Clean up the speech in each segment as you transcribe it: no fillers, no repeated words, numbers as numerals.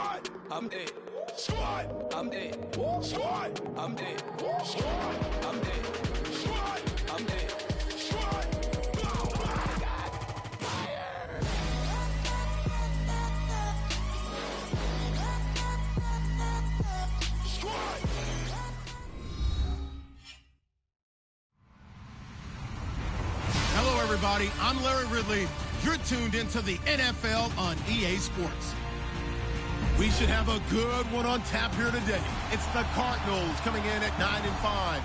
Squad, I'm it. Squad, I'm it. Squad, I'm it. Squad, I'm it. Squad, I'm it. Squad, Hello, everybody. I'm Larry Ridley. You're tuned into the NFL on EA Sports. We should have a good one on tap here today. It's the Cardinals coming in at 9-5,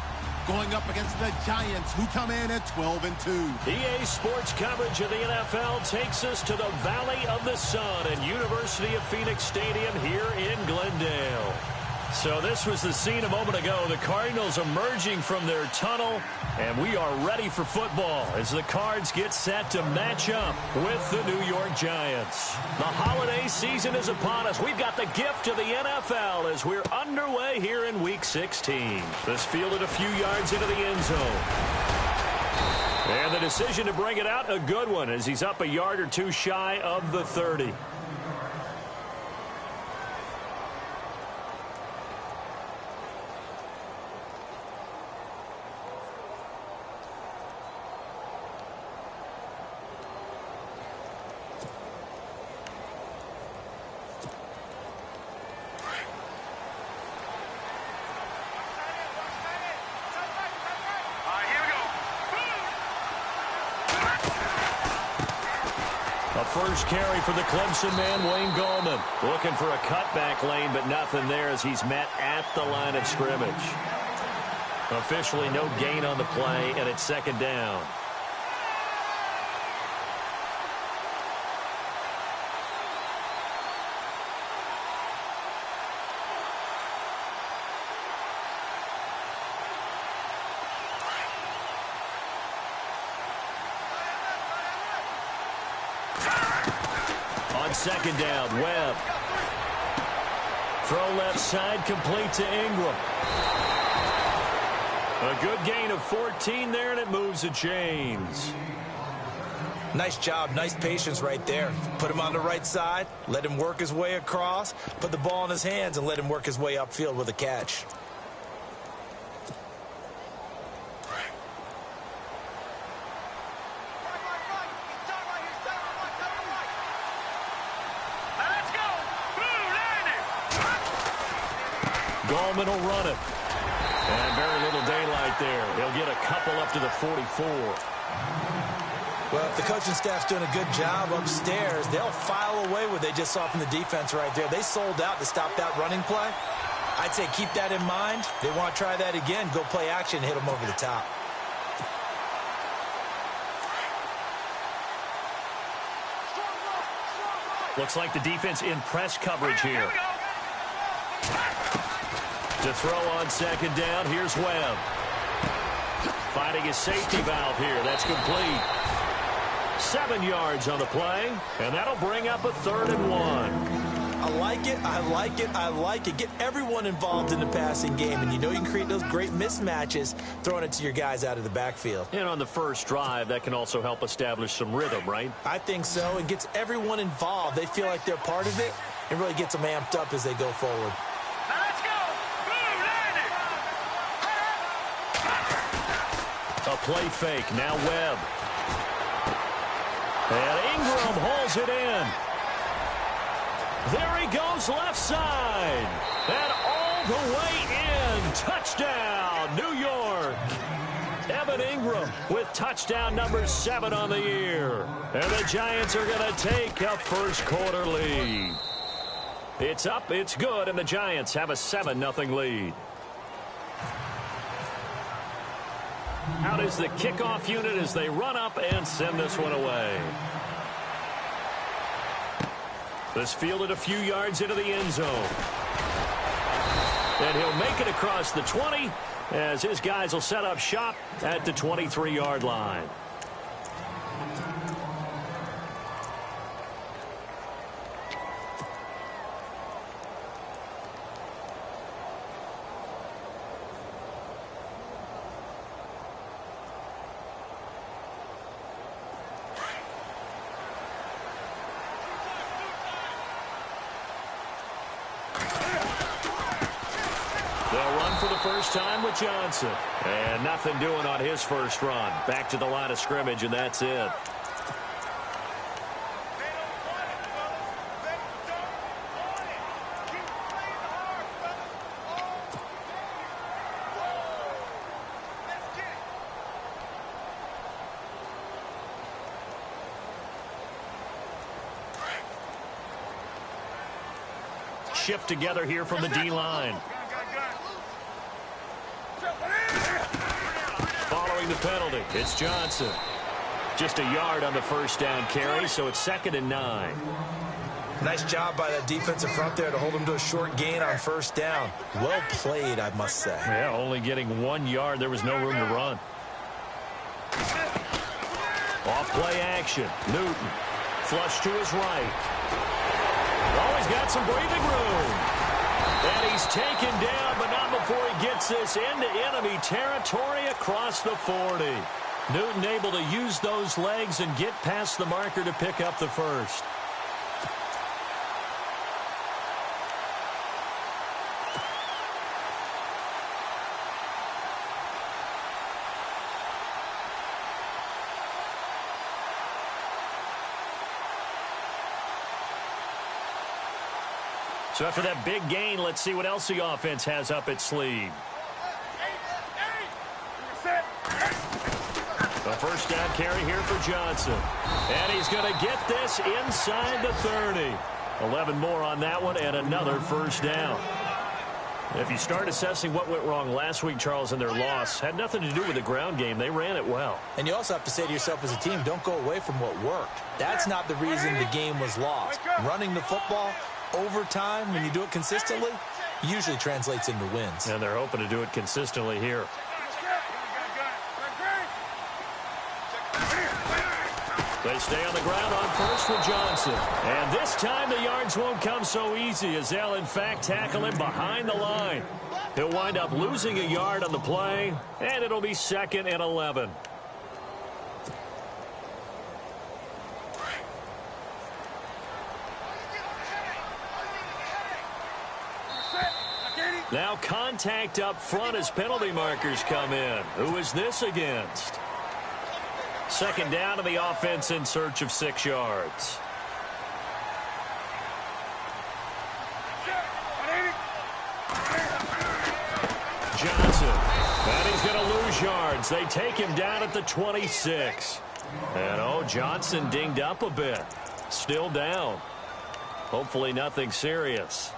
going up against the Giants, who come in at 12-2. EA Sports coverage of the NFL takes us to the Valley of the Sun and University of Phoenix Stadium here in Glendale. So this was the scene a moment ago. The Cardinals emerging from their tunnel, and we are ready for football as the Cards get set to match up with the New York Giants. The holiday season is upon us. We've got the gift of the NFL as we're underway here in Week 16. This fielded a few yards into the end zone. And the decision to bring it out, a good one, as he's up a yard or two shy of the 30. First carry for the Clemson man, Wayne Gallman. Looking for a cutback lane, but nothing there as he's met at the line of scrimmage. Officially no gain on the play, and it's second down. Second down, Webb. Throw left side, complete to Ingram. A good gain of 14 there, and it moves the chains. Nice job, nice patience right there. Put him on the right side, let him work his way across, put the ball in his hands, and let him work his way upfield with a catch. Gallman will run it. And very little daylight there. He'll get a couple up to the 44. Well, if the coaching staff's doing a good job upstairs, they'll file away what they just saw from the defense right there. They sold out to stop that running play. I'd say keep that in mind. They want to try that again. Go play action, hit them over the top. Looks like the defense in press coverage here. To throw on second down, here's Webb. Finding his safety valve here. That's complete. 7 yards on the play, and that'll bring up a 3rd and 1. I like it, I like it, I like it. Get everyone involved in the passing game, and you know you can create those great mismatches throwing it to your guys out of the backfield. And on the first drive, that can also help establish some rhythm, right? I think so. It gets everyone involved. They feel like they're part of it, and really gets them amped up as they go forward. A play fake, now Webb. And Ingram hauls it in. There he goes left side. And all the way in. Touchdown, New York. Evan Ingram with touchdown number 7 on the year. And the Giants are going to take a first quarter lead. It's up, it's good, and the Giants have a 7-0 lead. Out is the kickoff unit as they run up and send this one away. This fielded a few yards into the end zone. And he'll make it across the 20 as his guys will set up shop at the 23-yard line. They'll run for the first time with Johnson. And nothing doing on his first run. Back to the line of scrimmage, and that's it. Shift together here from the D-line. Following the penalty, it's Johnson. Just a yard on the first down carry, so it's 2nd and 9. Nice job by that defensive front there to hold him to a short gain on first down. Well played, I must say. Yeah, only getting 1 yard. There was no room to run. Off play action. Newton. Flush to his right. Oh, he's got some breathing room. And he's taken down, but not before he gets this into enemy territory across the 40. Newton able to use those legs and get past the marker to pick up the first. So after that big gain, let's see what else the offense has up its sleeve. A first down carry here for Johnson. And he's going to get this inside the 30. 11 more on that one and another first down. If you start assessing what went wrong last week, Charles, in their loss, had nothing to do with the ground game. They ran it well. And you also have to say to yourself as a team, don't go away from what worked. That's not the reason the game was lost. Running the football over time, when you do it consistently, usually translates into wins. And they're hoping to do it consistently here. They stay on the ground on first with Johnson. And this time the yards won't come so easy as they'll, in fact, tackle him behind the line. He'll wind up losing a yard on the play, and it'll be 2nd and 11. Now contact up front as penalty markers come in. Who is this against? 2nd down to the offense in search of 6 yards. Johnson. And he's going to lose yards. They take him down at the 26. And, Johnson dinged up a bit. Still down. Hopefully nothing serious.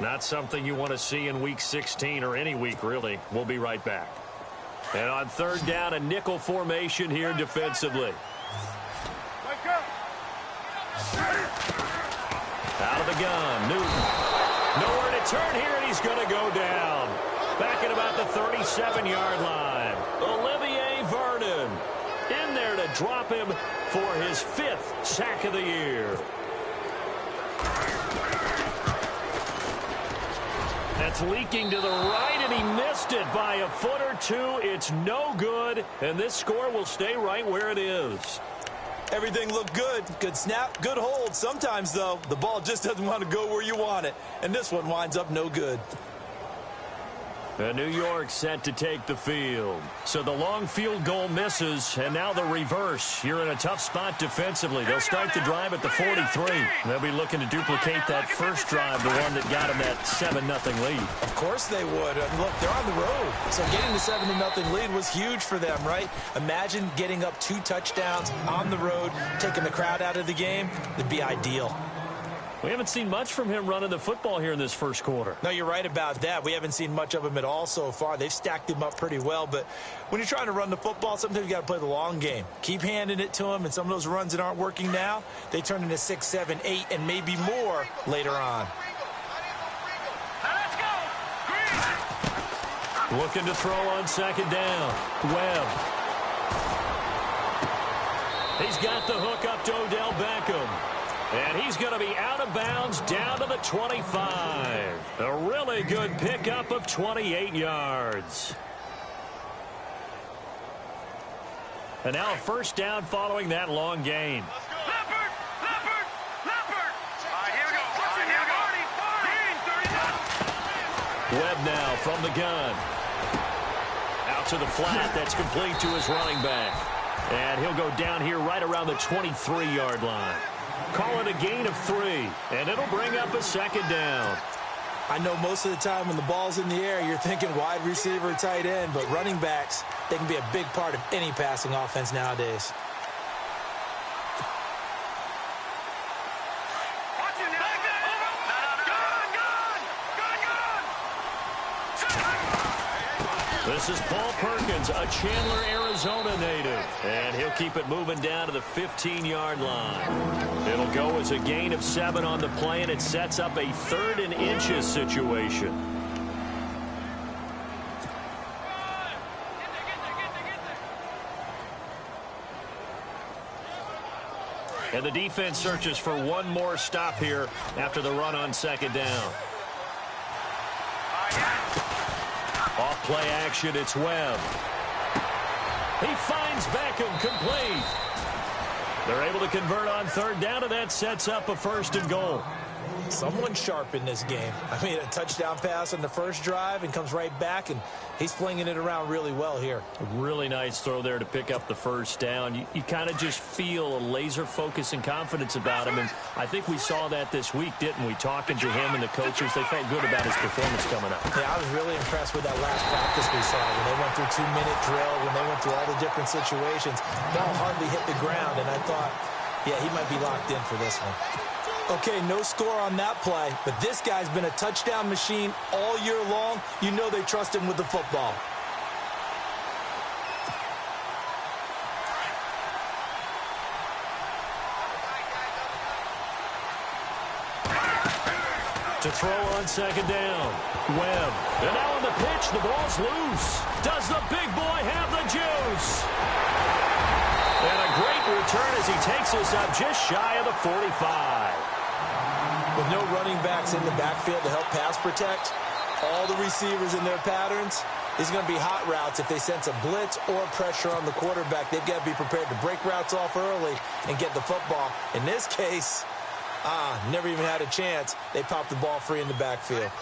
Not something you want to see in Week 16 or any week, really. We'll be right back. And on 3rd down, a nickel formation here defensively. Out of the gun, Newton. Nowhere to turn here, and he's going to go down. Back at about the 37-yard line. Olivier Vernon in there to drop him for his 5th sack of the year. That's leaking to the right, and he missed it by a foot or two. It's no good, and this score will stay right where it is. Everything looked good. Good snap, good hold. Sometimes, though, the ball just doesn't want to go where you want it, and this one winds up no good. And New York set to take the field. So the long field goal misses, and now the reverse. You're in a tough spot defensively. They'll start the drive at the 43. They'll be looking to duplicate that first drive, the one that got them that 7-0 lead. Of course they would. And look, they're on the road. So getting the 7-0 lead was huge for them, right? Imagine getting up 2 touchdowns on the road, taking the crowd out of the game. It'd be ideal. We haven't seen much from him running the football here in this first quarter. No, you're right about that. We haven't seen much of him at all so far. They've stacked him up pretty well, but when you're trying to run the football, sometimes you got to play the long game. Keep handing it to him, and some of those runs that aren't working now, they turn into 6, 7, 8, and maybe more later on. Looking to throw on 2nd down. Webb. He's got the hook up to Odell Beckham. And he's going to be out of bounds down to the 25. A really good pickup of 28 yards. And now a first down following that long gain. Webb now from the gun. Out to the flat. That's complete to his running back. And he'll go down here right around the 23-yard line. Call it a gain of 3, and it'll bring up a second down. I know most of the time when the ball's in the air, you're thinking wide receiver, tight end, but running backs, they can be a big part of any passing offense nowadays. This is Paul Perkins, a Chandler, Arizona native. And he'll keep it moving down to the 15-yard line. It'll go as a gain of 7 on the play, and it sets up a 3rd and inches situation. And the defense searches for one more stop here after the run on second down. Off play action, it's Webb. He finds Beckham complete. They're able to convert on 3rd down, and that sets up a 1st and goal. Someone sharp in this game. I mean, a touchdown pass on the first drive and comes right back, and he's flinging it around really well here. Really nice throw there to pick up the 1st down. You kind of just feel a laser focus and confidence about him, and I think we saw that this week, didn't we? Talking to him and the coaches, they felt good about his performance coming up. Yeah, I was really impressed with that last practice we saw when they went through 2-minute drill, when they went through all the different situations. Ball hardly hit the ground, and I thought, yeah, he might be locked in for this one. Okay, no score on that play, but this guy's been a touchdown machine all year long. You know they trust him with the football. To throw on second down, Webb. And now on the pitch, the ball's loose. Does the big boy have the juice? And a great return as he takes us up just shy of the 45. With no running backs in the backfield to help pass protect, all the receivers in their patterns, it's going to be hot routes. If they sense a blitz or pressure on the quarterback, they've got to be prepared to break routes off early and get the football. In this case, never even had a chance. They popped the ball free in the backfield.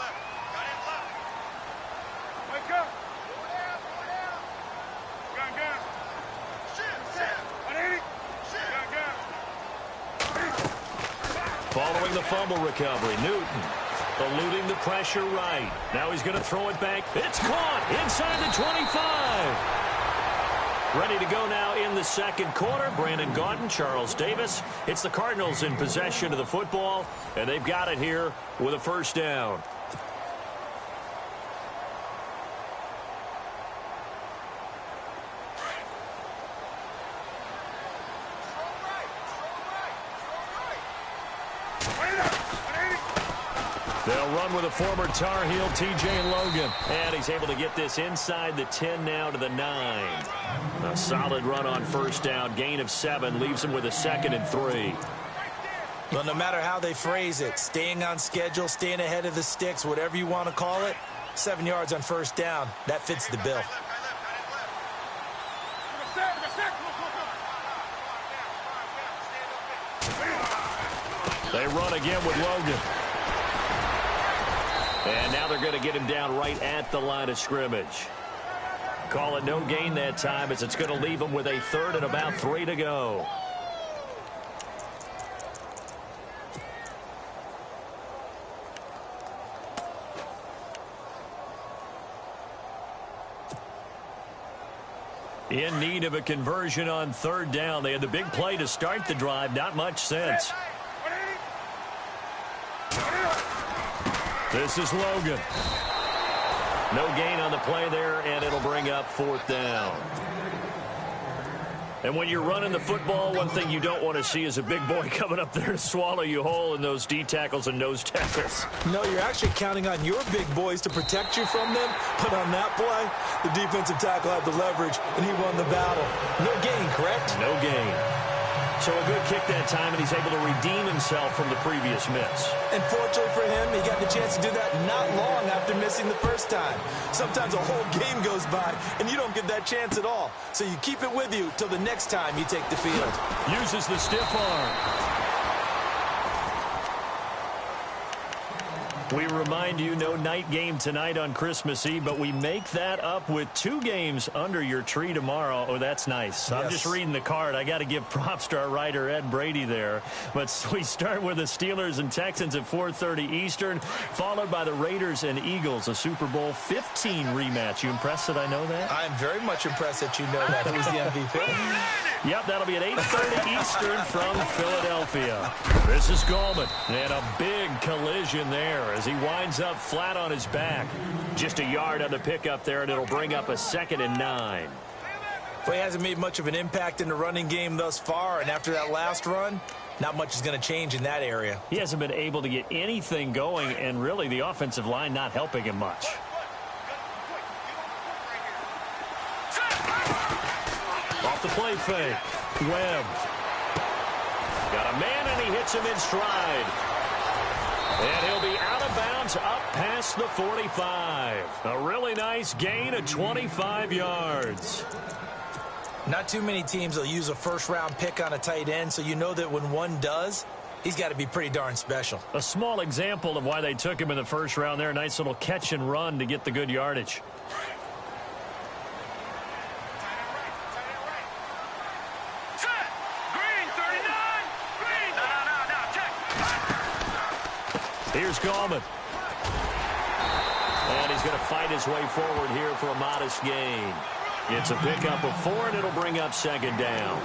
Following the fumble recovery, Newton eluding the pressure right. Now he's going to throw it back. It's caught inside the 25. Ready to go now in the second quarter. Brandon Gaudin, Charles Davis. It's the Cardinals in possession of the football, and they've got it here with a 1st down. They'll run with a former Tar Heel, T.J. Logan. And he's able to get this inside the 10 now to the 9. A solid run on 1st down. Gain of 7 leaves him with a 2nd and 3. Well, no matter how they phrase it, staying on schedule, staying ahead of the sticks, whatever you want to call it, 7 yards on 1st down, that fits the bill. They run again with Logan. And now they're going to get him down right at the line of scrimmage. Call it no gain that time as it's going to leave him with a 3rd and about 3 to go. In need of a conversion on 3rd down. They had the big play to start the drive. Not much since. This is Logan. No gain on the play there, and it'll bring up 4th down. And when you're running the football, one thing you don't want to see is a big boy coming up there to swallow you whole in those D tackles and nose tackles. No, you're actually counting on your big boys to protect you from them. But on that play, the defensive tackle had the leverage, and he won the battle. No gain, correct? No gain. So a good kick that time, and he's able to redeem himself from the previous miss. And fortunately for him, he got the chance to do that not long after missing the first time. Sometimes a whole game goes by, and you don't get that chance at all. So you keep it with you till the next time you take the field. Uses the stiff arm. We remind you, no night game tonight on Christmas Eve, but we make that up with 2 games under your tree tomorrow. Oh, that's nice. Yes. I'm just reading the card. I got to give props to our writer, Ed Brady, there. But we start with the Steelers and Texans at 4:30 Eastern, followed by the Raiders and Eagles, a Super Bowl 15 rematch. You impressed that I know that? I am very much impressed that you know that. Who's the MVP? Yep, that'll be at 8:30 Eastern from Philadelphia. This is Gallman, and a big collision there as he winds up flat on his back. Just a yard on the pickup there, and it'll bring up a 2nd and 9. Well, he hasn't made much of an impact in the running game thus far, and after that last run, not much is going to change in that area. He hasn't been able to get anything going, and really the offensive line not helping him much. Off the play fake. Webb. Got a man, and he hits him in stride. And he'll be out of bounds up past the 45. A really nice gain of 25 yards. Not too many teams will use a first-round pick on a tight end, so you know that when one does, he's got to be pretty darn special. A small example of why they took him in the first round there. Nice little catch and run to get the good yardage. Here's Gallman. And he's going to fight his way forward here for a modest gain. It's a pickup of 4, and it'll bring up 2nd down.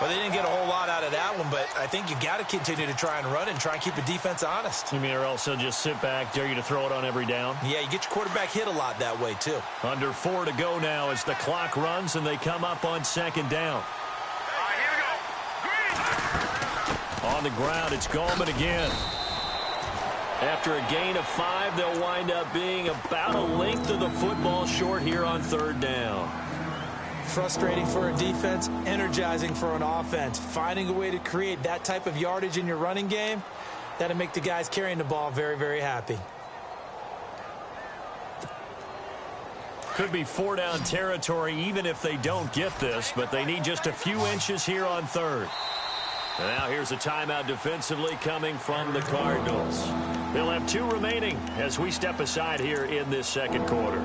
Well, they didn't get a whole lot out of that one, but I think you got to continue to try and run and try and keep the defense honest. You mean, or else they'll just sit back, dare you to throw it on every down? Yeah, you get your quarterback hit a lot that way, too. Under 4 to go now as the clock runs, and they come up on 2nd down. Here we go. On the ground, it's Gallman again. After a gain of 5, they'll wind up being about a length of the football short here on 3rd down. Frustrating for a defense, energizing for an offense. Finding a way to create that type of yardage in your running game, that'll make the guys carrying the ball very, very happy. Could be 4-down territory even if they don't get this, but they need just a few inches here on 3rd. Now here's a timeout defensively coming from the Cardinals. They'll have 2 remaining as we step aside here in this 2nd quarter.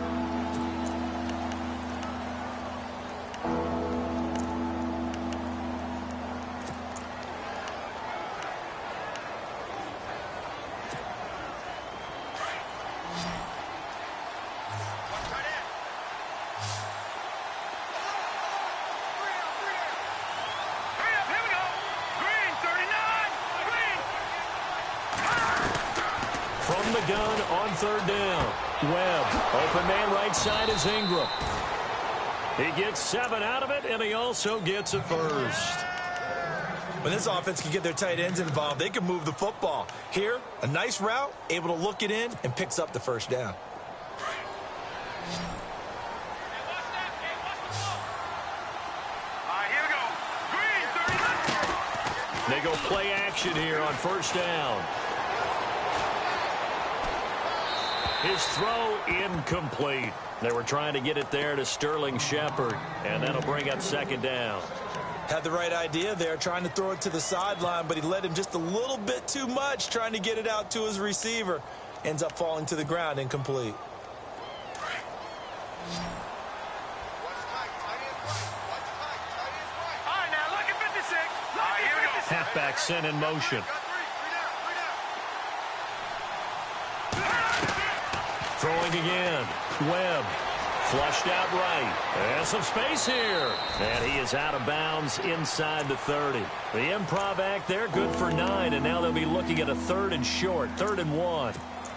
From the gun on 3rd down. Webb. Open man right side is Ingram. He gets 7 out of it, and he also gets a first. When this offense can get their tight ends involved, they can move the football. Here, a nice route, able to look it in, and picks up the 1st down. Here we go. Green, 39. They go play action here on 1st down. His throw incomplete. They were trying to get it there to Sterling Shepard, and that'll bring up 2nd down. Had the right idea there, trying to throw it to the sideline, but he led him just a little bit too much, trying to get it out to his receiver. Ends up falling to the ground, incomplete. All right, now look at 56. Here we go. Halfback sent in motion. Throwing again. Webb. Flushed out right. And some space here. And he is out of bounds inside the 30. The improv act there, good for 9. And now they'll be looking at a 3rd and short. 3rd and 1.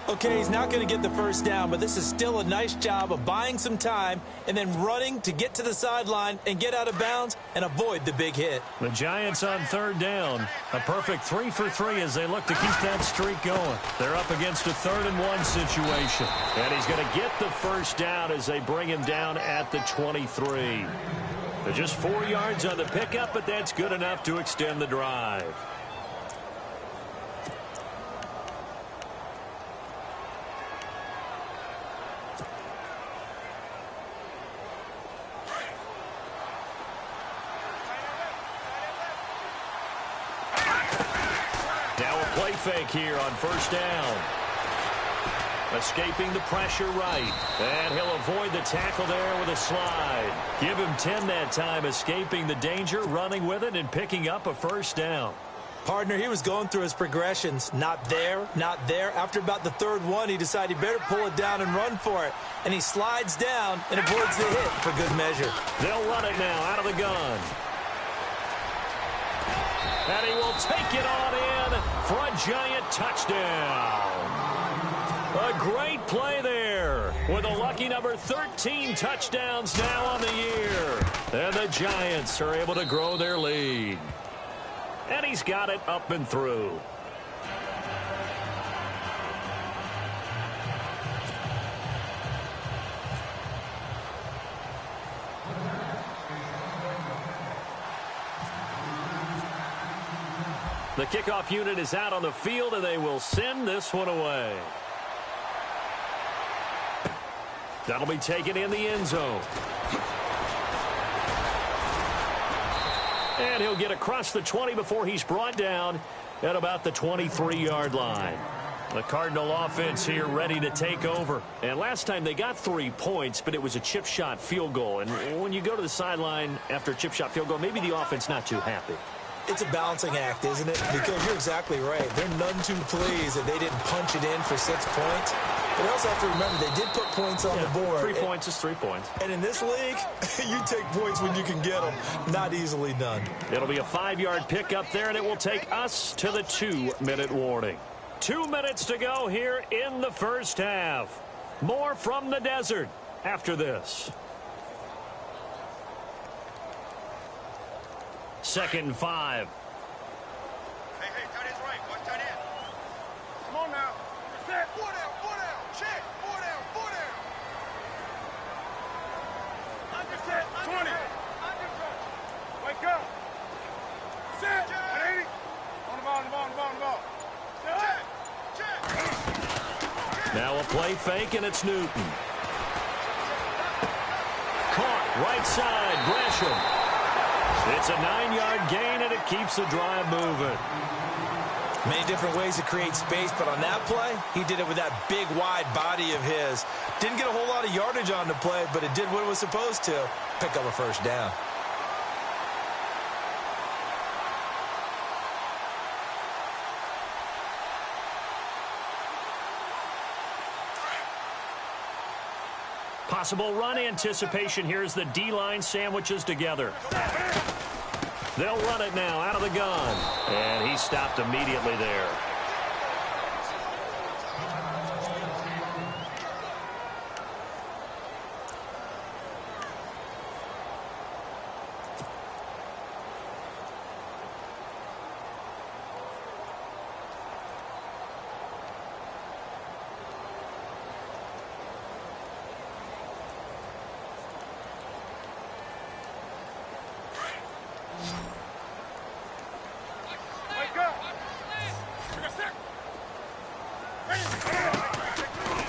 Okay, he's not going to get the 1st down, but this is still a nice job of buying some time and then running to get to the sideline and get out of bounds and avoid the big hit. The Giants on 3rd down. A perfect 3 for 3 as they look to keep that streak going. They're up against a 3rd and 1 situation. And he's going to get the 1st down as they bring him down at the 23. They're just 4 yards on the pickup, but that's good enough to extend the drive. Now a play fake here on 1st down. Escaping the pressure right. And he'll avoid the tackle there with a slide. Give him 10 that time, escaping the danger, running with it, and picking up a first down. Partner, he was going through his progressions. Not there, not there. After about the third one, he decided he better pull it down and run for it. And he slides down and avoids the hit for good measure. They'll run it now out of the gun. And he will take it on in for a giant touchdown. A great play there with a lucky number 13 touchdowns now on the year. And the Giants are able to grow their lead. And he's got it up and through. The kickoff unit is out on the field, and they will send this one away. That'll be taken in the end zone. And he'll get across the 20 before he's brought down at about the 23-yard line. The Cardinal offense here ready to take over. And last time they got 3 points, but it was a chip shot field goal. And when you go to the sideline after a chip shot field goal, maybe the offense not too happy. It's a balancing act, isn't it? Because you're exactly right. They're none too pleased that they didn't punch it in for 6 points. But we also have to remember they did put points on the board. 3 points is 3 points. And in this league, you take points when you can get them. Not easily done. It'll be a 5-yard pickup there, and it will take us to the 2-minute warning. 2 minutes to go here in the first half. More from the desert after this. 2nd and 5. Hey, tight end's right. Watch tight end. Come on now. Set. 4 down, 4 down. Check. 4 down, 4 down. Under set. 20. Under set. Wake up. Set. 180. On the ball, on the ball, on the ball, on the ball. Check. Check. Now a play fake, and it's Newton. Caught right side, Gresham. It's a 9-yard gain, and it keeps the drive moving. Many different ways to create space, but on that play, he did it with that big, wide body of his. Didn't get a whole lot of yardage on the play, but it did what it was supposed to. Pick up a first down. Possible run anticipation here as the D-line sandwiches together. They'll run it now out of the gun. And he stopped immediately there.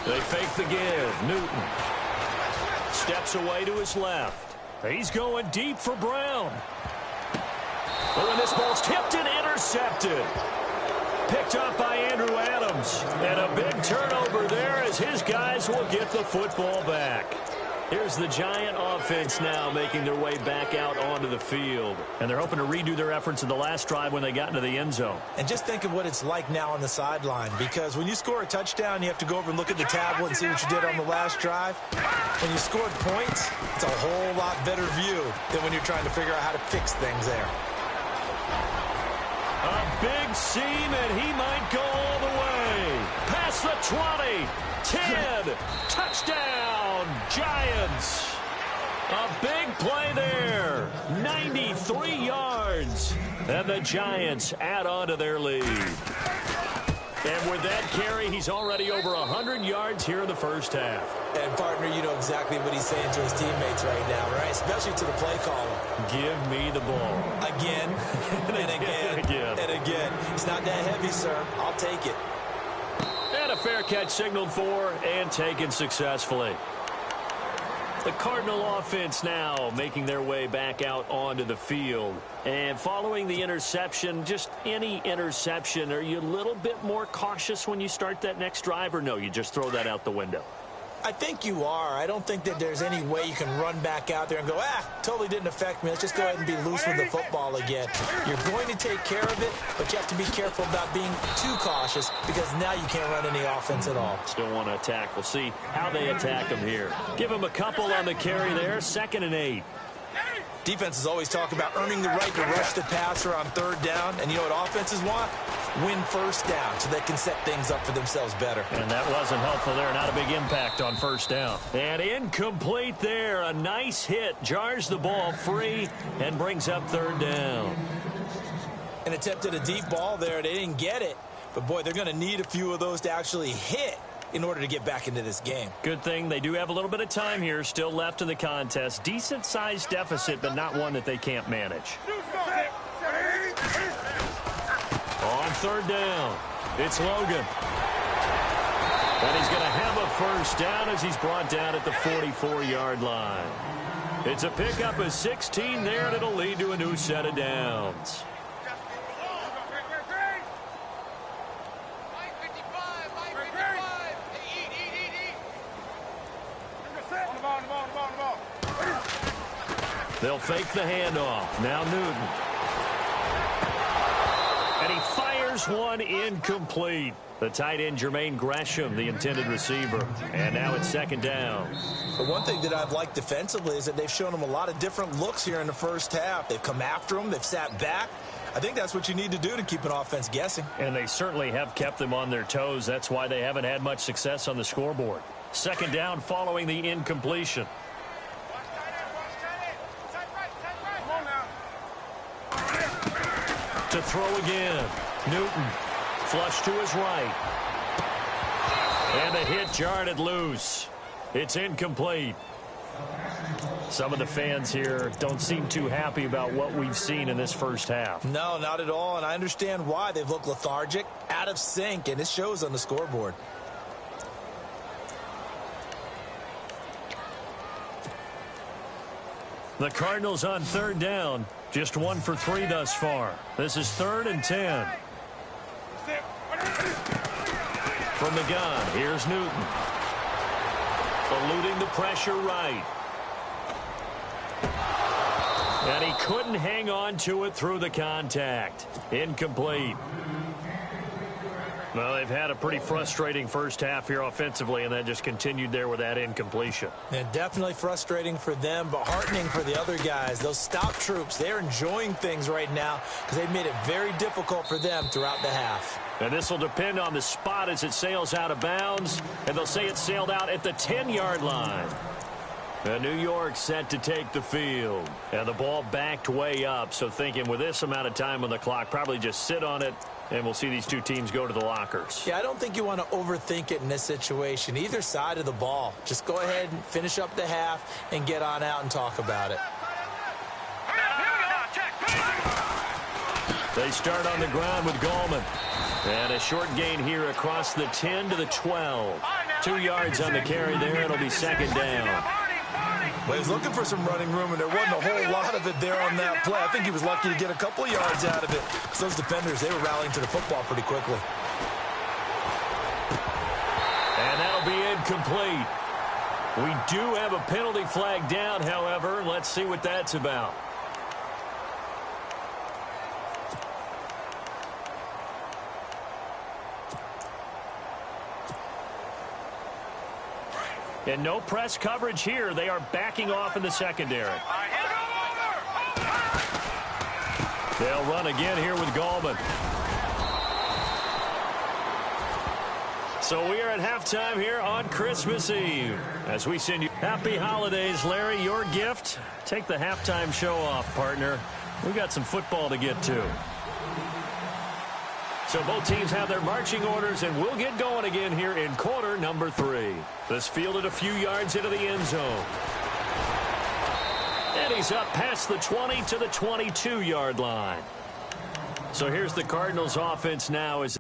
They fake the give. Newton steps away to his left. He's going deep for Brown. Oh, and this ball's tipped and intercepted. Picked up by Andrew Adams. And a big turnover there as his guys will get the football back. Here's the Giant offense now making their way back out onto the field. And they're hoping to redo their efforts in the last drive when they got into the end zone. And just think of what it's like now on the sideline, because when you score a touchdown, you have to go over and look at the tablet and see what you did on the last drive. When you scored points, it's a whole lot better view than when you're trying to figure out how to fix things there. A big seam, and he might go all the way. Past the 20, 10, touchdown, Giants. A big play there, 93 yards. And the Giants add on to their lead. And with that carry, he's already over 100 yards here in the first half. And, partner, you know exactly what he's saying to his teammates right now, right? Especially to the play caller. Give me the ball. Again, and again, and again. It's not that heavy, sir. I'll take it. And a fair catch signaled for and taken successfully. The Cardinal offense now making their way back out onto the field. And following the interception, just any interception, are you a little bit more cautious when you start that next drive, or no, you just throw that out the window? I think you are. I don't think that there's any way you can run back out there and go, totally didn't affect me. Let's just go ahead and be loose with the football again. You're going to take care of it, but you have to be careful about being too cautious because now you can't run any offense at all. Still want to attack. We'll see how they attack them here. Give them a couple on the carry there. 2nd and 8. Defenses always talk about earning the right to rush the passer on 3rd down. And you know what offenses want? Win 1st down so they can set things up for themselves better. And that wasn't helpful there. Not a big impact on 1st down. And incomplete there. A nice hit. Jars the ball free and brings up 3rd down. And attempted a deep ball there. They didn't get it. But, boy, they're going to need a few of those to actually hit in order to get back into this game. Good thing they do have a little bit of time here still left in the contest. Decent-sized deficit, but not one that they can't manage. On 3rd down, it's Logan. And he's going to have a 1st down as he's brought down at the 44-yard line. It's a pickup of 16 there, and it'll lead to a new set of downs. They'll fake the handoff. Now Newton. And he fires one incomplete. The tight end, Jermaine Gresham, the intended receiver. And now it's 2nd down. The one thing that I've liked defensively is that they've shown them a lot of different looks here in the 1st half. They've come after them. They've sat back. I think that's what you need to do to keep an offense guessing. And they certainly have kept them on their toes. That's why they haven't had much success on the scoreboard. 2nd down following the incompletion. To throw again. Newton. Flush to his right. And the hit jarred it loose. It's incomplete. Some of the fans here don't seem too happy about what we've seen in this 1st half. No, not at all. And I understand why. They've looked lethargic, out of sync, and it shows on the scoreboard. The Cardinals on 3rd down. Just 1 for 3 thus far. This is 3rd and 10. From the gun, here's Newton. Eluding the pressure right. And he couldn't hang on to it through the contact. Incomplete. Well, they've had a pretty frustrating 1st half here offensively, and that just continued there with that incompletion. Yeah, definitely frustrating for them, but heartening for the other guys. Those stop troops, they're enjoying things right now because they've made it very difficult for them throughout the half. And this will depend on the spot as it sails out of bounds, and they'll say it sailed out at the 10-yard line. And New York set to take the field. And the ball backed way up, so thinking with this amount of time on the clock, probably just sit on it, and we'll see these two teams go to the lockers. Yeah, I don't think you want to overthink it in this situation. Either side of the ball. Just go ahead and finish up the half and get on out and talk about it. They start on the ground with Gallman. And a short gain here across the 10 to the 12. 2 yards on the carry there. It'll be 2nd down. Well, he's looking for some running room, and there wasn't a whole lot of it there on that play. I think he was lucky to get a couple of yards out of it. So those defenders, they were rallying to the football pretty quickly. And that'll be incomplete. We do have a penalty flag down, however. Let's see what that's about. And no press coverage here. They are backing off in the secondary. They'll run again here with Gallman. So we are at halftime here on Christmas Eve. As we send you happy holidays, Larry, your gift. Take the halftime show off, partner. We got some football to get to. So both teams have their marching orders, and we'll get going again here in quarter number 3. This fielded a few yards into the end zone. And he's up past the 20 to the 22-yard line. So here's the Cardinals offense now as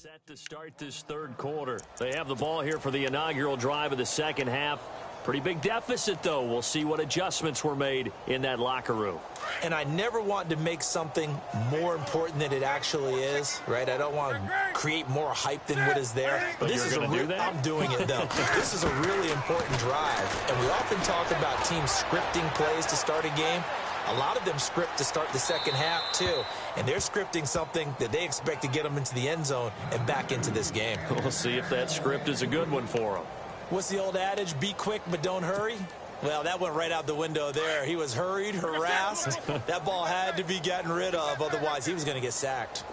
Set to start this third quarter. They have the ball here for the inaugural drive of the second half. Pretty big deficit, though. We'll see what adjustments were made in that locker room. And I never want to make something more important than it actually is, right? I don't want to create more hype than what is there. But this is I'm doing it, though. This is a really important drive. And we often talk about teams scripting plays to start a game. A lot of them script to start the second half, too. And they're scripting something that they expect to get them into the end zone and back into this game. We'll see if that script is a good one for them. What's the old adage? Be quick, but don't hurry? Well, that went right out the window there. He was hurried, harassed. That ball had to be gotten rid of. Otherwise, he was going to get sacked.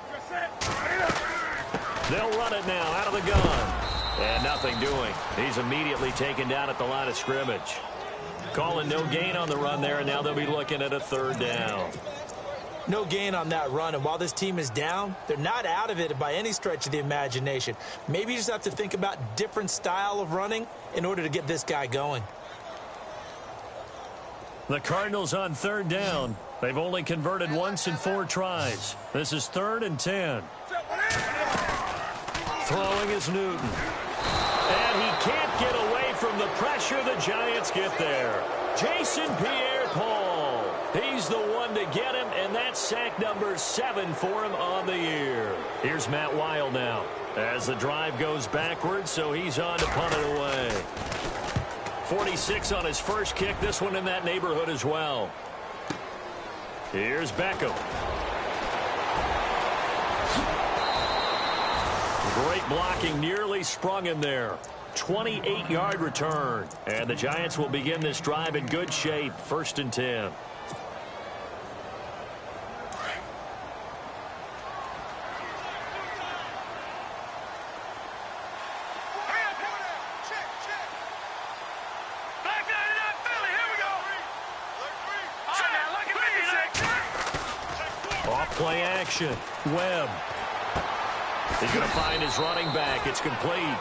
They'll run it now out of the gun. And nothing doing. He's immediately taken down at the line of scrimmage. Calling no gain on the run there, and now they'll be looking at a third down. No gain on that run, and while this team is down, they're not out of it by any stretch of the imagination. Maybe you just have to think about different style of running in order to get this guy going. The Cardinals on third down. They've only converted once in 4 tries. This is 3rd and 10. Throwing is Newton. And he can't get away from the pressure. The Giants get there. Jason Pierre-Paul. He's the one to get him, and that's sack number 7 for him on the year. Here's Matt Weil now as the drive goes backwards, so he's on to punt it away. 46 on his first kick. This one in that neighborhood as well. Here's Beckham. Great blocking, nearly sprung him there. 28-yard return. And the Giants will begin this drive in good shape. 1st and 10. Off-play action. Webb. He's going to find his running back. It's complete.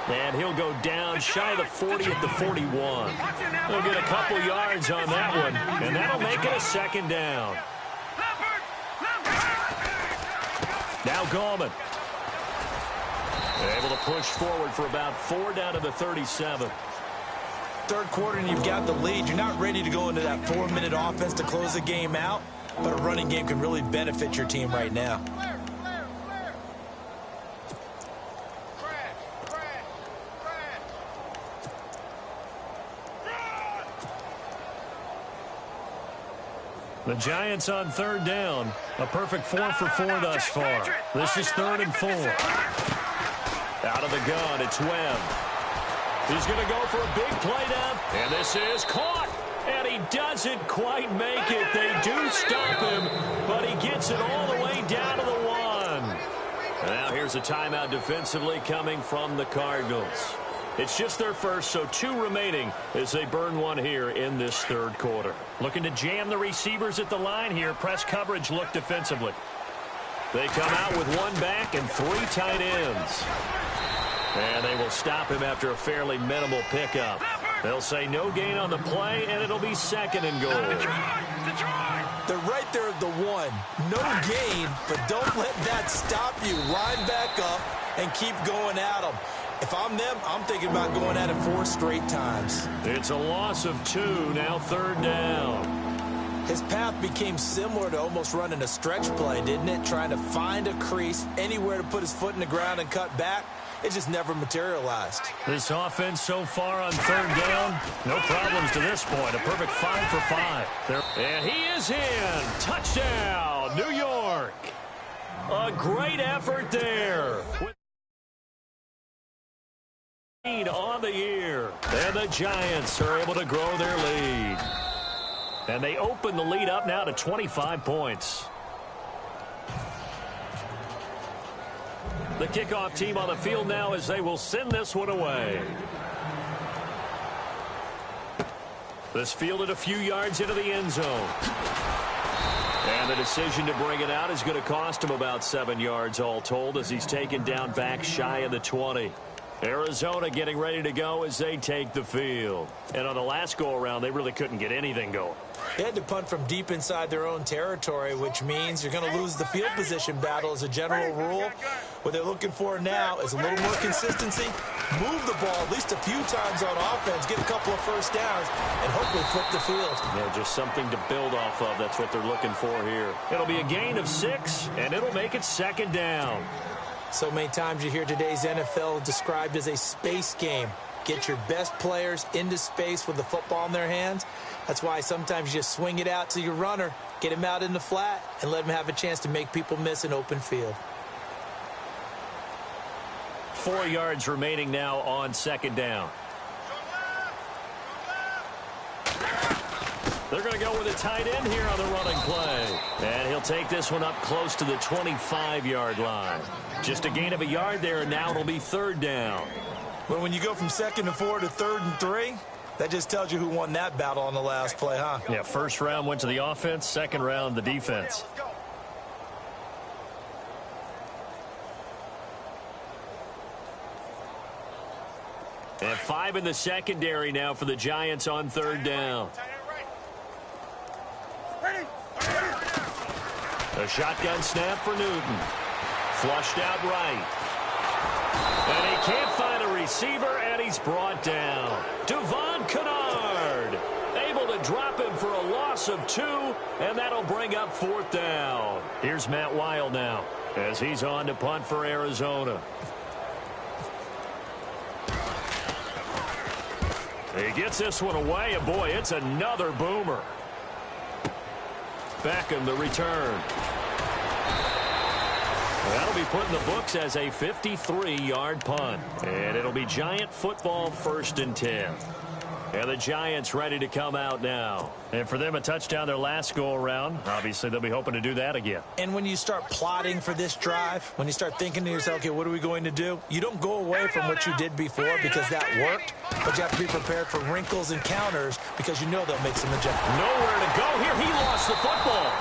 And he'll go down shy of the 40 at the 41. He'll get a couple yards on that one, and that'll make it a 2nd down. Now Gallman. Able to push forward for about 4 down to the 37. Third quarter and you've got the lead. You're not ready to go into that 4-minute offense to close the game out, but a running game can really benefit your team right now. The Giants on 3rd down. A perfect 4 for 4 thus far. This is 3rd and 4. Out of the gun, it's Webb. He's going to go for a big play down. And this is caught. And he doesn't quite make it. They do stop him, but he gets it all the way down to the 1. And now here's a timeout defensively coming from the Cardinals. It's just their first, so 2 remaining as they burn 1 here in this third quarter. Looking to jam the receivers at the line here. Press coverage look defensively. They come out with 1 back and 3 tight ends. And they will stop him after a fairly minimal pickup. They'll say no gain on the play, and it'll be 2nd and goal. They're right there at the 1. No gain, but don't let that stop you. Line back up and keep going at them. If I'm them, I'm thinking about going at it 4 straight times. It's a loss of 2, now 3rd down. His path became similar to almost running a stretch play, didn't it? Trying to find a crease, anywhere to put his foot in the ground and cut back. It just never materialized. This offense so far on 3rd down, no problems to this point. A perfect 5 for 5. And he is in. Touchdown, New York. A great effort there. On the year. And the Giants are able to grow their lead. And they open the lead up now to 25 points. The kickoff team on the field now as they will send this one away. This fielded a few yards into the end zone. And the decision to bring it out is going to cost him about 7 yards all told as he's taken down back shy of the 20. Arizona getting ready to go as they take the field. And on the last go-around, they really couldn't get anything going. They had to punt from deep inside their own territory, which means you're going to lose the field position battle as a general rule. What they're looking for now is a little more consistency, move the ball at least a few times on offense, get a couple of first downs, and hopefully flip the field. Yeah, just something to build off of. That's what they're looking for here. It'll be a gain of 6, and it'll make it second down. So many times you hear today's NFL described as a space game. Get your best players into space with the football in their hands. That's why sometimes you just swing it out to your runner, get him out in the flat, and let him have a chance to make people miss an open field. 4 yards remaining now on second down. They're going to go with a tight end here on the running play. And he'll take this one up close to the 25-yard line. Just a gain of a yard there, and now it'll be third down. Well, when you go from 2nd and 4 to 3rd and 3, that just tells you who won that battle on the last play, huh? Yeah, first round went to the offense, second round the defense. And 5 in the secondary now for the Giants on third down. A shotgun snap for Newton. Flushed out right. And he can't find a receiver, and he's brought down. Devon Kennard able to drop him for a loss of 2, and that'll bring up fourth down. Here's Matt Weil now as he's on to punt for Arizona. He gets this one away, and boy, it's another boomer. Beckham the return. That'll be put in the books as a 53-yard punt. And it'll be Giant football 1st and 10. And the Giants ready to come out now. And for them, a touchdown their last go-around. Obviously, they'll be hoping to do that again. And when you start plotting for this drive, when you start thinking to yourself, okay, what are we going to do? You don't go away from what you did before because that worked, but you have to be prepared for wrinkles and counters because you know they'll make some adjustments. Nowhere to go here. He lost the football.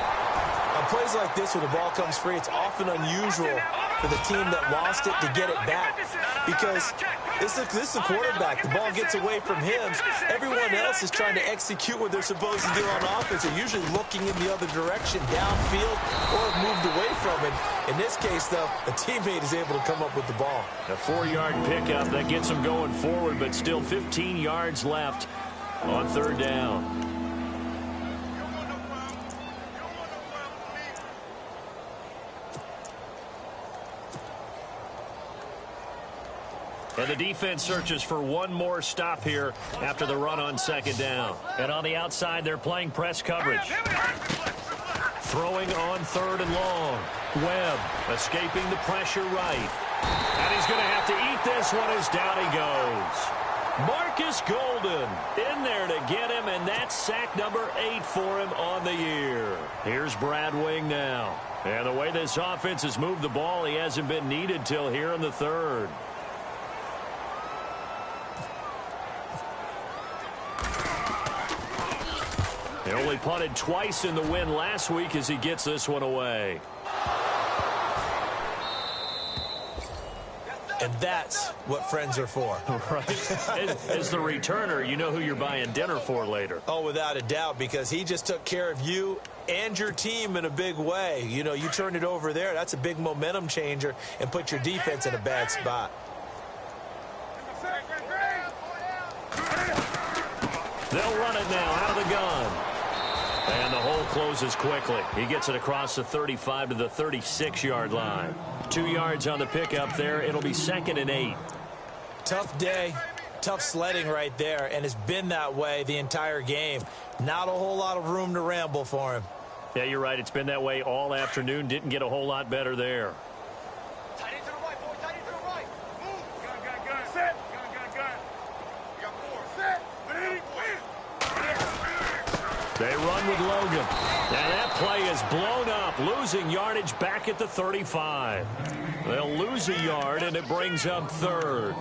On plays like this, when the ball comes free, it's often unusual for the team that lost it to get it back because this is the quarterback. The ball gets away from him. Everyone else is trying to execute what they're supposed to do on offense. They're usually looking in the other direction, downfield, or have moved away from it. In this case, though, a teammate is able to come up with the ball. A 4-yard pickup that gets them going forward, but still 15 yards left on third down. And the defense searches for one more stop here after the run on second down. And on the outside, they're playing press coverage. Throwing on 3rd and long. Webb escaping the pressure right. And he's going to have to eat this one as down he goes. Marcus Golden in there to get him, and that's sack number 8 for him on the year. Here's Brad Wing now. And the way this offense has moved the ball, he hasn't been needed till here in the 3rd. He only punted twice in the win last week as he gets this one away. And that's what friends are for. Right. As the returner, you know who you're buying dinner for later. Oh, without a doubt, because he just took care of you and your team in a big way. You know, you turned it over there. That's a big momentum changer and put your defense in a bad spot. They'll run it now out of the gun. And the hole closes quickly. He gets it across the 35 to the 36-yard line. 2 yards on the pickup there. It'll be 2nd and 8. Tough day, tough sledding right there, and it's been that way the entire game. Not a whole lot of room to ramble for him. Yeah, you're right. It's been that way all afternoon. Didn't get a whole lot better there. Tight end to the right, boy. Tight end to the right. Move. Gun. Set. Gun. You got 4. Set. Ready. They run with Logan. And that play is blown up, losing yardage back at the 35. They'll lose a yard, and it brings up 3rd.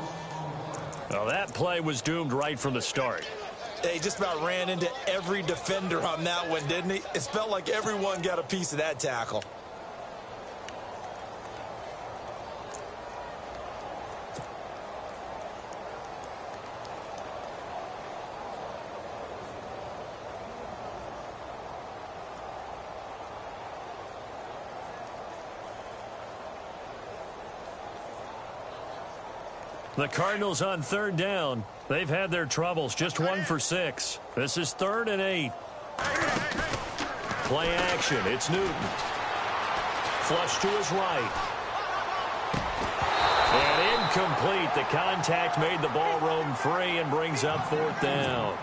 Well, that play was doomed right from the start. They just about ran into every defender on that one, didn't he? It felt like everyone got a piece of that tackle. The Cardinals on third down. They've had their troubles. Just 1 for 6. This is 3rd and 8. Play action. It's Newton. Flush to his right. And incomplete. The contact made the ball roam free and brings up 4th down.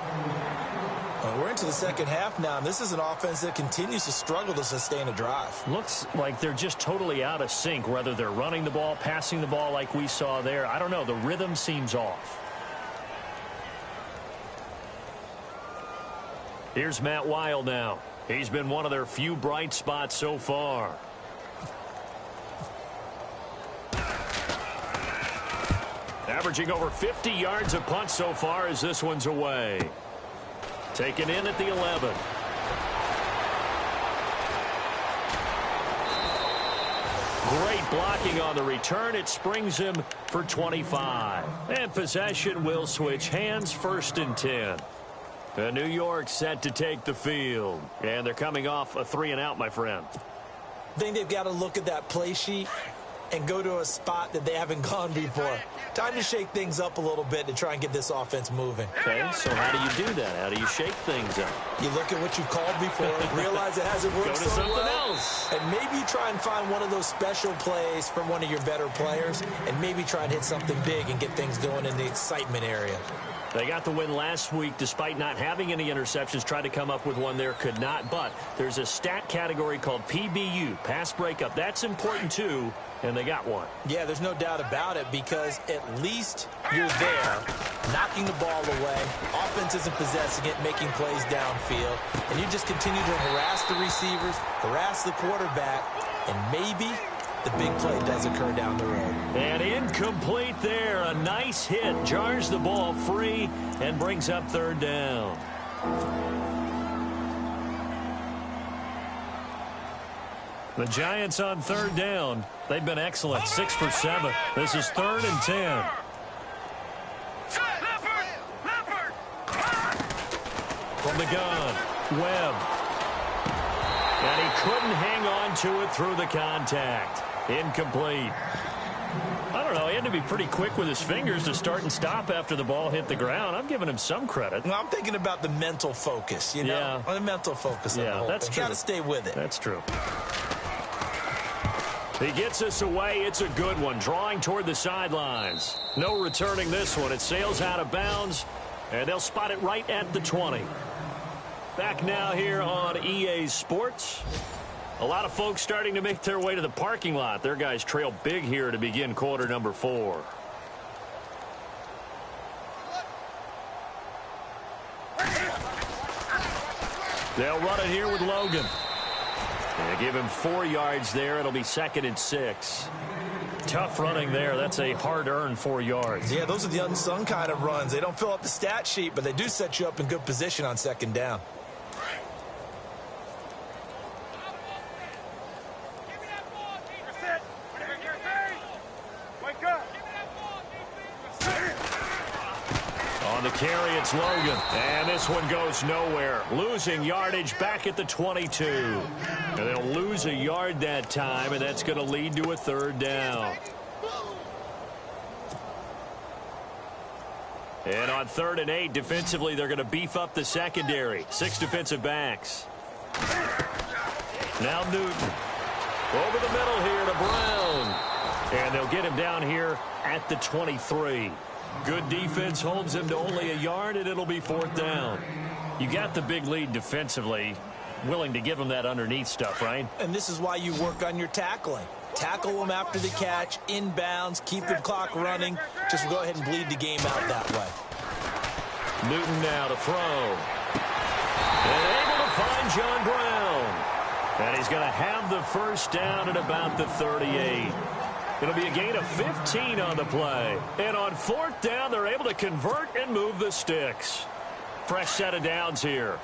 We're into the second half now, and this is an offense that continues to struggle to sustain a drive. Looks like they're just totally out of sync, whether they're running the ball, passing the ball like we saw there. I don't know. The rhythm seems off. Here's Matt Weil now. He's been one of their few bright spots so far. Averaging over 50 yards a punt so far as this one's away. Taken in at the 11. Great blocking on the return. It springs him for 25. And possession will switch hands, 1st and 10. New York set to take the field. And they're coming off a 3-and-out, my friend. I think they've got to look at that play sheet and go to a spot that they haven't gone before. Time to shake things up a little bit to try and get this offense moving. Okay, so how do you do that? How do you shake things up? You look at what you called before, realize it hasn't worked so something well, else. And maybe try and find one of those special plays from one of your better players, and maybe try and hit something big and get things going in the excitement area. They got the win last week despite not having any interceptions. Tried to come up with one there, could not. But there's a stat category called PBU, pass breakup. That's important too, and they got one. Yeah, there's no doubt about it, because at least you're there, knocking the ball away. Offense isn't possessing it, making plays downfield. And you just continue to harass the receivers, harass the quarterback, and maybe the big play does occur down the road. And incomplete there. A nice hit. Jars the ball free and brings up 3rd down. The Giants on 3rd down. They've been excellent. 6 for 7. This is 3rd and 10. From the gun, Webb. And he couldn't hang on to it through the contact. Incomplete. I don't know. He had to be pretty quick with his fingers to start and stop after the ball hit the ground. I'm giving him some credit. Well, I'm thinking about the mental focus, you know? Yeah. The mental focus of the whole that's thing. true. Got to stay with it. That's true. He gets us away. It's a good one. Drawing toward the sidelines. No returning this one. It sails out of bounds, and they'll spot it right at the 20. Back now here on EA Sports. A lot of folks starting to make their way to the parking lot. Their guys trail big here to begin quarter number 4. They'll run it here with Logan. They give him 4 yards there. It'll be 2nd and 6. Tough running there. That's a hard-earned 4 yards. Yeah, those are the unsung kind of runs. They don't fill up the stat sheet, but they do set you up in good position on 2nd down. On the carry, it's Logan. And this one goes nowhere. Losing yardage back at the 22. And they'll lose a yard that time, and that's going to lead to a 3rd down. And on 3rd and 8, defensively, they're going to beef up the secondary. 6 defensive backs. Now Newton. Over the middle here to Brown. And they'll get him down here at the 23. Good defense holds him to only a yard, and it'll be 4th down. You got the big lead defensively. Willing to give him that underneath stuff, right? And this is why you work on your tackling. Tackle them after the catch, inbounds, keep the clock running. Just go ahead and bleed the game out that way. Newton now to throw. And able to find John Brown. And he's going to have the 1st down at about the 38. It'll be a gain of 15 on the play. And on 4th down, they're able to convert and move the sticks. Fresh set of downs here.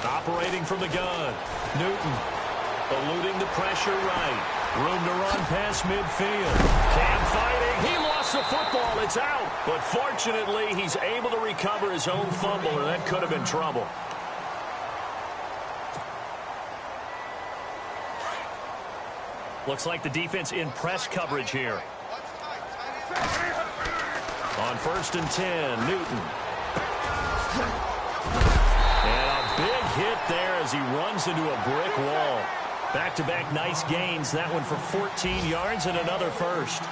Operating from the gun. Newton eluding the pressure right. Room to run past midfield. Cam fighting. He lost the football. It's out. But fortunately, he's able to recover his own fumble, or that could have been trouble. Looks like the defense in press coverage here. On 1st and 10, Newton. And a big hit there as he runs into a brick wall. Back-to-back nice gains. That one for 14 yards and another first.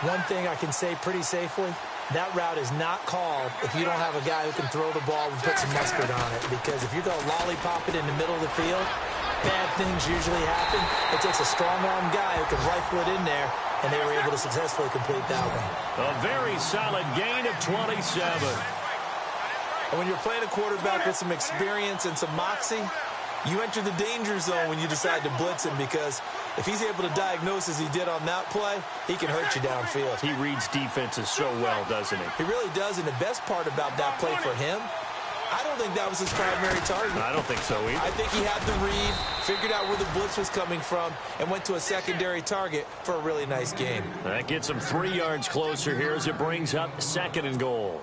One thing I can say pretty safely, that route is not called if you don't have a guy who can throw the ball and put some mustard on it. Because if you're going to lollipop it in the middle of the field, bad things usually happen. It takes a strong-arm guy who can rifle it in there, and they were able to successfully complete that one. A very solid gain of 27. And when you're playing a quarterback with some experience and some moxie, you enter the danger zone when you decide to blitz him, because if he's able to diagnose as he did on that play, he can hurt you downfield. He reads defenses so well, doesn't he? He really does, and the best part about that play for him, I don't think that was his primary target. I don't think so either. I think he had the read, figured out where the blitz was coming from, and went to a secondary target for a really nice game. That gets him 3 yards closer here as it brings up 2nd and goal.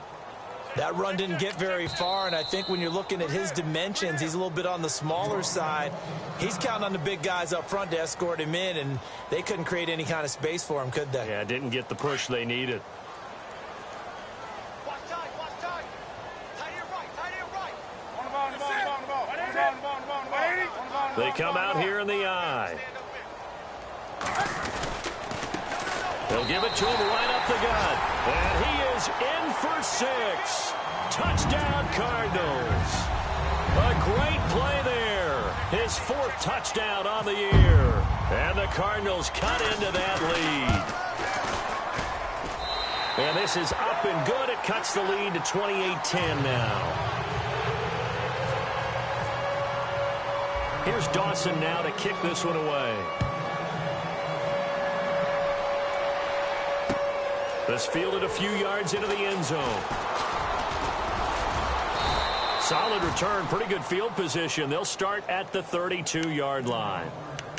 That run didn't get very far, and I think when you're looking at his dimensions, he's a little bit on the smaller side. He's counting on the big guys up front to escort him in, and they couldn't create any kind of space for him, could they? Yeah, didn't get the push they needed. They come out here in the eye. They'll give it to him right up the gut. And he is in for 6. Touchdown, Cardinals. A great play there. His 4th touchdown on the year. And the Cardinals cut into that lead. And this is up and good. It cuts the lead to 28-10 now. Here's Dawson now to kick this one away. This fielded a few yards into the end zone. Solid return, pretty good field position. They'll start at the 32-yard line.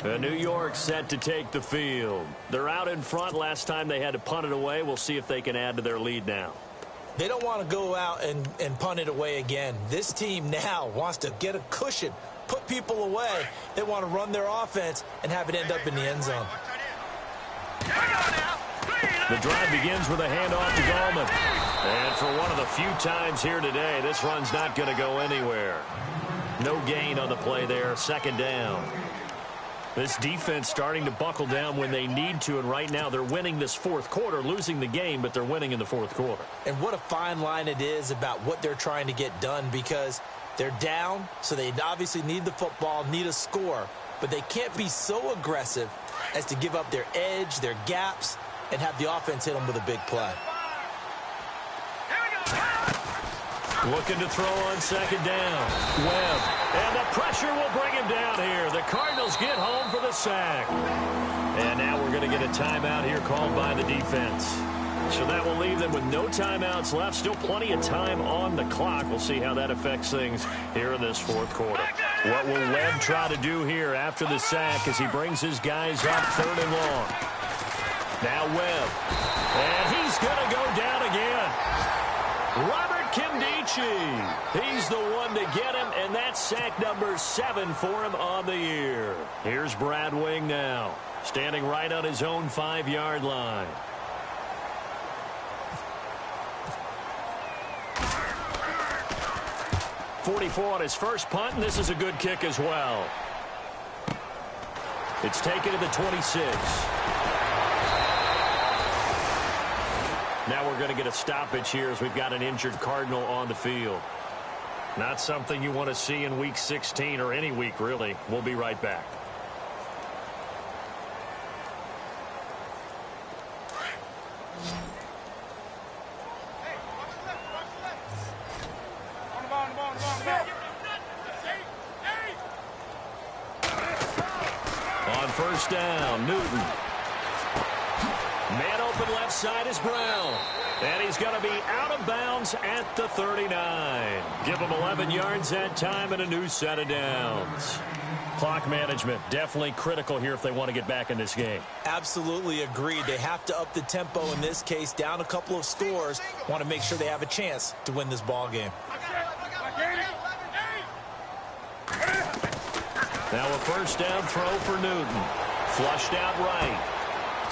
New York set to take the field. They're out in front. Last time they had to punt it away. We'll see if they can add to their lead now. They don't want to go out and punt it away again. This team now wants to get a cushion, put people away. They want to run their offense and have it end up in the end zone. The drive begins with a handoff to Gallman. And for one of the few times here today, this run's not going to go anywhere. No gain on the play there. 2nd down. This defense starting to buckle down when they need to, and right now they're winning this 4th quarter, losing the game, but they're winning in the 4th quarter. And what a fine line it is about what they're trying to get done, because they're down, so they obviously need the football, need a score, but they can't be so aggressive as to give up their edge, their gaps, and have the offense hit them with a big play. Looking to throw on 2nd down. Webb. And the pressure will bring him down here. The Cardinals get home for the sack. And now we're going to get a timeout here called by the defense. So that will leave them with no timeouts left. Still plenty of time on the clock. We'll see how that affects things here in this 4th quarter. What will Webb try to do here after the sack as he brings his guys up 3rd and long? Now Webb. And he's going to go down again. Robert Nkemdiche. He's the one to get him, and that's sack number 7 for him on the year. Here's Brad Wing now, standing right on his own 5-yard line. .44 on his first punt, and this is a good kick as well. It's taken to the 26. Now we're going to get a stoppage here as we've got an injured Cardinal on the field. Not something you want to see in Week 16 or any week, really. We'll be right back. On 1st down, Newton. Man open left side is Brown. And he's going to be out of bounds at the 39. Give him 11 yards that time and a new set of downs. Clock management, definitely critical here if they want to get back in this game. Absolutely agreed. They have to up the tempo in this case, down a couple of scores. Want to make sure they have a chance to win this ball game. Now a first down throw for Newton. Flushed out right.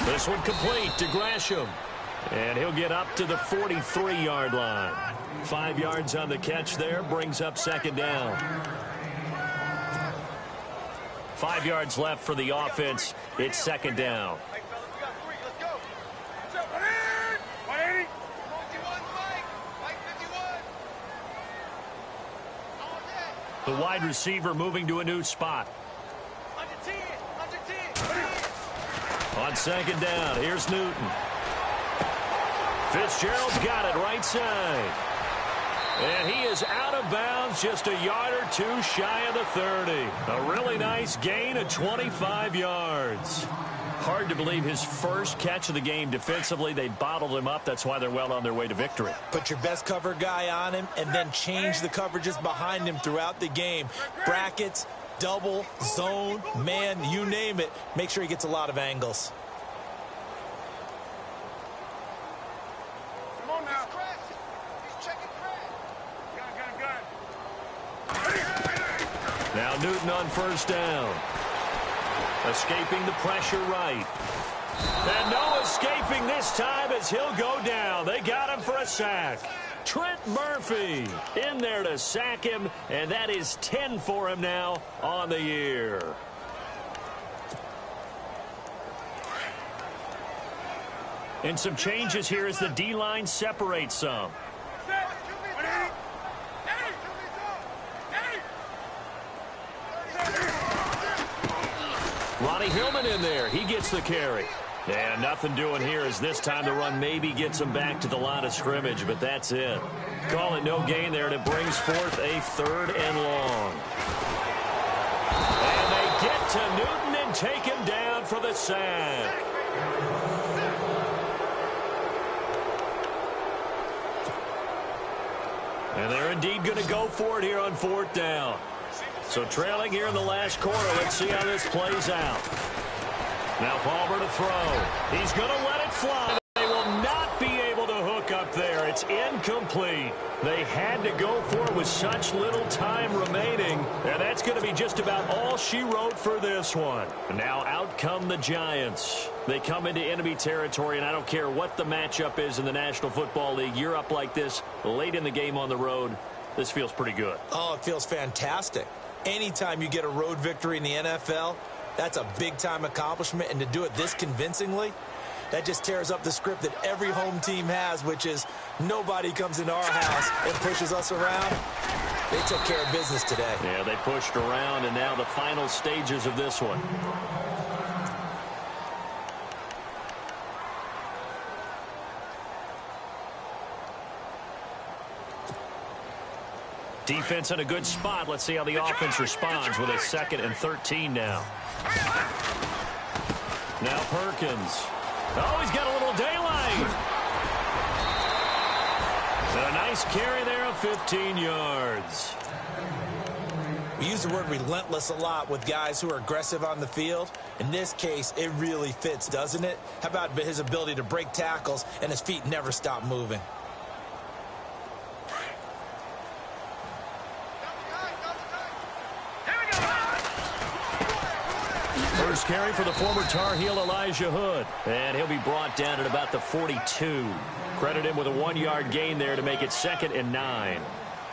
This one complete to Gresham. And he'll get up to the 43-yard line. 5 yards on the catch there, brings up second down. 5 yards left for the offense. It's second down. The wide receiver moving to a new spot. On second down, here's Newton. Fitzgerald's got it right side. And he is out of bounds, just a yard or two shy of the 30. A really nice gain of 25 yards. Hard to believe his first catch of the game defensively. They bottled him up. That's why they're well on their way to victory. Put your best cover guy on him and then change the coverages behind him throughout the game. Brackets, double, zone, man, you name it. Make sure he gets a lot of angles. Now Newton on first down. Escaping the pressure right. And no escaping this time as he'll go down. They got him for a sack. Trent Murphy in there to sack him, and that is 10 for him now on the year. And some changes here as the D-line separates some. Ronnie Hillman in there. He gets the carry. And nothing doing here as this time the run maybe gets him back to the line of scrimmage, but that's it. Call it no gain there, and it brings forth a 3rd and long. And they get to Newton and take him down for the sack. And they're indeed going to go for it here on 4th down. So trailing here in the last quarter. Let's see how this plays out. Now Palmer to throw. He's going to let it fly. They will not be able to hook up there. It's incomplete. They had to go for it with such little time remaining. And that's going to be just about all she wrote for this one. Now out come the Giants. They come into enemy territory, and I don't care what the matchup is in the National Football League. You're up like this late in the game on the road. This feels pretty good. Oh, it feels fantastic. Anytime you get a road victory in the NFL, that's a big-time accomplishment. And to do it this convincingly, that just tears up the script that every home team has, which is nobody comes into our house and pushes us around. They took care of business today. Yeah, they pushed around, and now the final stages of this one. Defense in a good spot. Let's see how the offense responds with a 2nd and 13 now. Now Perkins. Oh, he's got a little daylight. And a nice carry there of 15 yards. We use the word relentless a lot with guys who are aggressive on the field. In this case, it really fits, doesn't it? How about his ability to break tackles and his feet never stop moving? First carry for the former Tar Heel Elijah Hood. And he'll be brought down at about the 42. Credit him with a 1-yard gain there to make it 2nd and 9.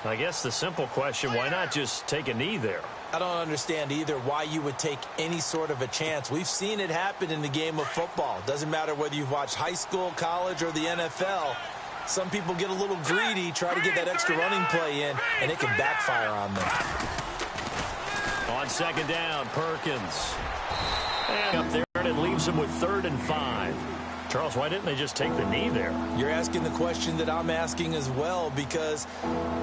I guess the simple question, why not just take a knee there? I don't understand either why you would take any sort of a chance. We've seen it happen in the game of football. Doesn't matter whether you've watched high school, college, or the NFL. Some people get a little greedy, try to get that extra running play in, and it can backfire on them. On second down, Perkins. And up there, and it leaves him with 3rd and 5. Charles, why didn't they just take the knee there? You're asking the question that I'm asking as well, because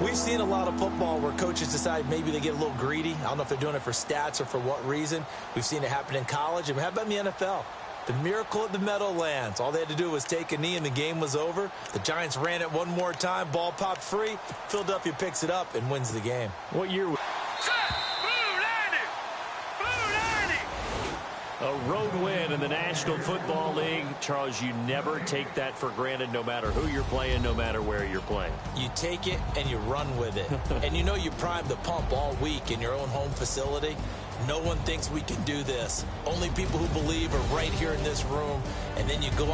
we've seen a lot of football where coaches decide maybe they get a little greedy. I don't know if they're doing it for stats or for what reason. We've seen it happen in college. And how about in the NFL? The miracle at the Meadowlands. All they had to do was take a knee and the game was over. The Giants ran it one more time. Ball popped free. Philadelphia picks it up and wins the game. What year? Set, move, landing. A road win in the National Football League. Charles, you never take that for granted, no matter who you're playing, no matter where you're playing. You take it and you run with it. And you know you primed the pump all week in your own home facility. No one thinks we can do this. Only people who believe are right here in this room. And then you go